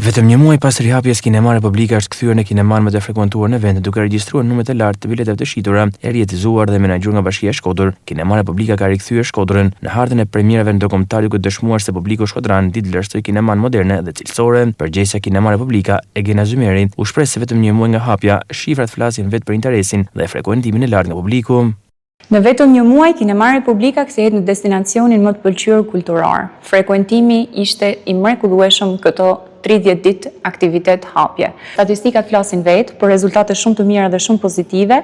Vetëm një muaj pas rihapjes, Kinema Republika është kthyer në kineman më të frekuentuar në vend, duke regjistruar numër të lartë të biletave të shitura, e rjetëzuar dhe menaxhuar nga Bashkia e Shkodër. Kinema Republika ka rikthyer Shkodrën në hartën e premierave ndërkombëtare, ku dëshmuar se publiku shkodran ditë vlerësoi kineman moderne dhe cilësore. Përgjegjësia Kinema Republika, Egena Zymeri, u shpreh se vetëm një muaj nga hapja, shifrat flasin vetë për interesin dhe frekuentimin e lartë nga publiku. Në vetëm një muaj, Kinema Republika kthehet në destinacionin më të pëlqyer kulturor. Frekuentimi ishte i mrekullueshëm këto 30 ditë aktivitet hapje. Statistikat flasin vetë për rezultate shumë të mira dhe shumë pozitive.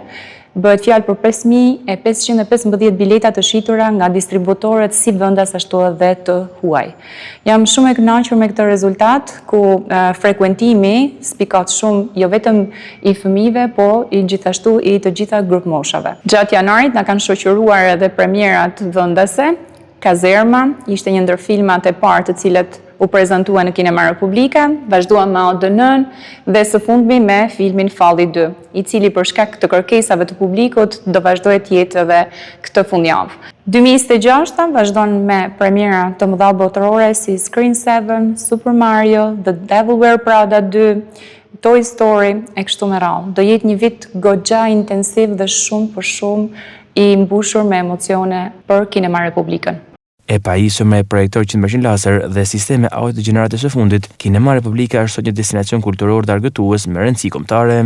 Bëhet fjalë për 5515 bileta të shitura nga distributorët si vendas ashtu edhe të huaj. Jam shumë e kënaqur me këtë rezultat, ku frekuentimi spikat shumë jo vetëm i fëmijëve, po i gjithashtu i të gjitha grup moshave. Gjatë janarit na kanë shoqëruar edhe premierat vendase. Kazerma ishte një ndër filmat e parë të cilët u prezantua në Kinema Republika, vazhdua me ODN dhe së fundmi me filmin Falli 2, i cili për shkak të kërkesave të publikut do vazhdojë të jetë edhe këtë fundjavë. 2026 vazhdon me premiera të mëdha botërore si Screen 7, Super Mario, The Devil Wears Prada 2, Toy Story e kështu me radhë. Do jetë një vit goxha intensiv dhe shumë për shumë i mbushur me emocione për Kinema Republikën. E pajisur me projektor 100% laser dhe sisteme audio të gjeneratës së fundit, Kinema Republika është sot një destinacion kulturor dhe argëtues me rëndësi kombëtare.